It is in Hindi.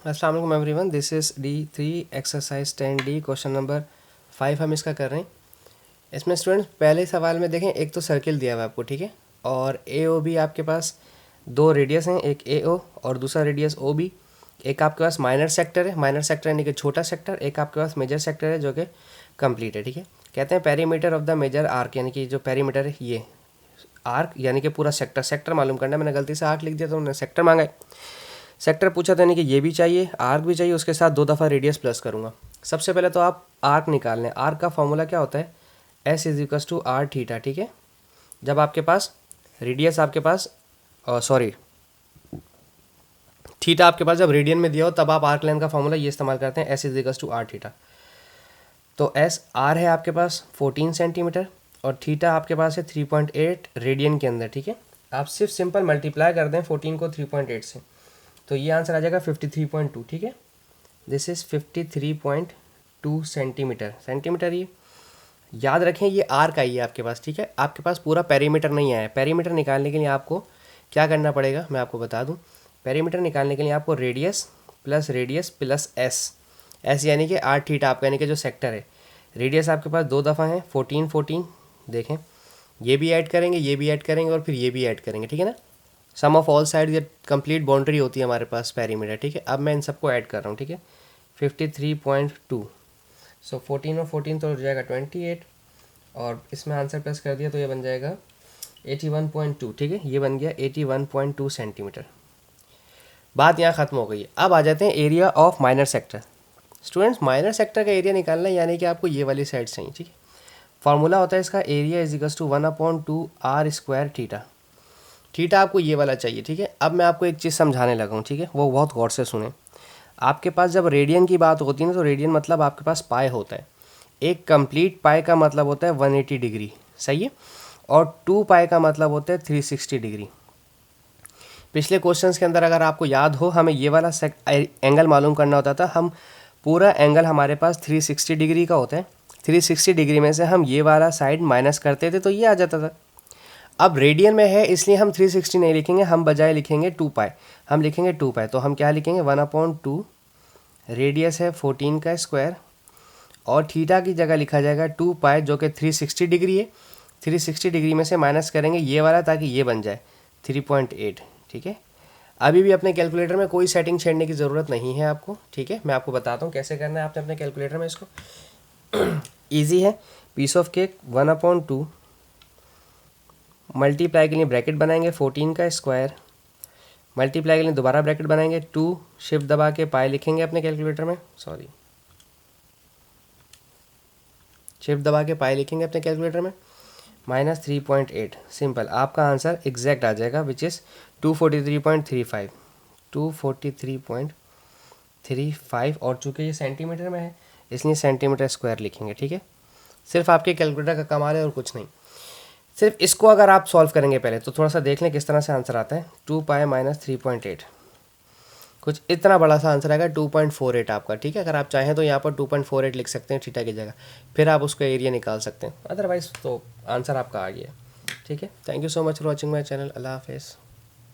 अस्सलाम वालेकुम everyone, this is D3 exercise 10D question number 5 हम इसका कर रहे हैं। इसमें स्टूडेंट्स पहले सवाल में देखें, एक तो सर्किल दिया हुआ है आपको, ठीक है, और AOB आपके पास दो रेडियस हैं, एक AO और दूसरा रेडियस OB। एक आपके पास माइनर सेक्टर है, माइनर सेक्टर यानी कि छोटा सेक्टर, एक आपके पास मेजर सेक्टर है जो कि कंप्लीट है, ठीक है। कहते हैं perimeter of the major arc, यानी कि जो पेरीमीटर है ये आर्क यानी कि पूरा सेक्टर, सेक्टर मालूम करना है। मैंने गलती से आर्क लिख दिया तो उन्होंने सेक्टर मांगा है। सेक्टर पूछा था, यानी कि ये भी चाहिए, आर्क भी चाहिए, उसके साथ 2 दफ़ा रेडियस प्लस करूँगा। सबसे पहले तो आप आर्क निकाल लें। आर्क का फॉर्मूला क्या होता है, S=R थीटा, ठीक है। जब आपके पास रेडियस आपके पास थीटा आपके पास जब रेडियन में दिया हो तब आप आर्क लेंथ का फॉर्मूला ये इस्तेमाल करते हैं, S=R थीटा। तो R है आपके पास 14 सेंटीमीटर और थीटा आपके पास है 3.8 रेडियन के अंदर, ठीक है। आप सिर्फ सिंपल मल्टीप्लाई कर दें 14 को 3.8 से, तो ये आंसर आ जाएगा 53.2, ठीक है। This is 53.2 centimetre. सेंटीमीटर ये याद रखें, ये आर का ही है आपके पास, ठीक है। आपके पास पूरा पेरीमीटर नहीं आया है। पेरीमीटर निकालने के लिए आपको क्या करना पड़ेगा, मैं आपको बता दूं। पेरीमीटर निकालने के लिए आपको रेडियस प्लस एस यानी कि आर थीटा आपका, यानी कि जो सेक्टर है। रेडियस आपके पास 2 दफ़ा है 14 देखें, ये भी ऐड करेंगे, ये भी ऐड करेंगे और फिर ये भी ऐड करेंगे, ठीक है ना। सम ऑफ ऑल साइड ये कंप्लीट बाउंड्री होती है हमारे पास पेरीमीटर, ठीक है। अब मैं इन सबको ऐड कर रहा हूँ, ठीक है। 53.2, सो 14 और 14 तो हो जाएगा 28 और इसमें आंसर प्लस कर दिया तो ये बन जाएगा 81.2, ठीक है। ये बन गया 81.2 सेंटीमीटर। बात यहाँ ख़त्म हो गई है। अब आ जाते हैं area of minor sector. Students, minor sector का एरिया निकालना है, यानी कि आपको ये वाली साइड चाहिए, ठीक है। फार्मूला होता है इसका, एरिया =1/2R² थीटा। थीटा आपको ये वाला चाहिए, ठीक है। अब मैं आपको एक चीज़ समझाने लगा हूँ, ठीक है, वो बहुत गौर से सुने। आपके पास जब रेडियन की बात होती है ना, तो रेडियन मतलब आपके पास पाई होता है। एक कंप्लीट पाई का मतलब होता है 180 डिग्री, सही है, और 2 पाई का मतलब होता है 360 डिग्री। पिछले क्वेश्चंस के अंदर अगर आपको याद हो, हमें ये वाला एंगल मालूम करना होता था। हम पूरा एंगल हमारे पास 360 डिग्री का होता है। 360 डिग्री में से हम ये वाला साइड माइनस करते थे तो ये आ जाता था। अब रेडियन में है इसलिए हम 360 नहीं लिखेंगे, हम बजाय लिखेंगे 2 पाई, हम लिखेंगे 2 पाई। तो हम क्या लिखेंगे, 1/2, रेडियस है 14 का स्क्वायर और थीटा की जगह लिखा जाएगा 2 पाई जो कि 360 डिग्री है। 360 डिग्री में से माइनस करेंगे ये वाला ताकि ये बन जाए 3.8, ठीक है। अभी भी अपने कैलकुलेटर में कोई सेटिंग छेड़ने की ज़रूरत नहीं है आपको, ठीक है। मैं आपको बताता हूँ कैसे करना है आपने अपने कैलकुलेटर में इसको। ईजी है, पीस ऑफ केक 1/2 मल्टीप्लाई के लिए ब्रैकेट बनाएंगे 14 का स्क्वायर, मल्टीप्लाई के लिए दोबारा ब्रैकेट बनाएंगे 2, शिफ्ट दबा के पाई लिखेंगे अपने कैलकुलेटर में, शिफ्ट दबा के पाई लिखेंगे अपने कैलकुलेटर में, -3.8। सिंपल, आपका आंसर एग्जैक्ट आ जाएगा विच इज़ 243.35, 243.35। और चूँकि ये सेंटीमीटर में है इसलिए सेंटीमीटर स्क्वायर लिखेंगे, ठीक है। सिर्फ आपके कैलकुलेटर का कमाल है और कुछ नहीं। सिर्फ इसको अगर आप सॉल्व करेंगे पहले तो थोड़ा सा देख लें किस तरह से आंसर आता है। 2 पाई -3.8, कुछ इतना बड़ा सा आंसर आएगा 2.48 आपका, ठीक है। अगर आप चाहें तो यहाँ पर 2.48 लिख सकते हैं थीटा की जगह, फिर आप उसका एरिया निकाल सकते हैं। अदरवाइज़ तो आंसर आपका आ गया, ठीक है। Thank you so much for watching my channel. Allah हाफिज़।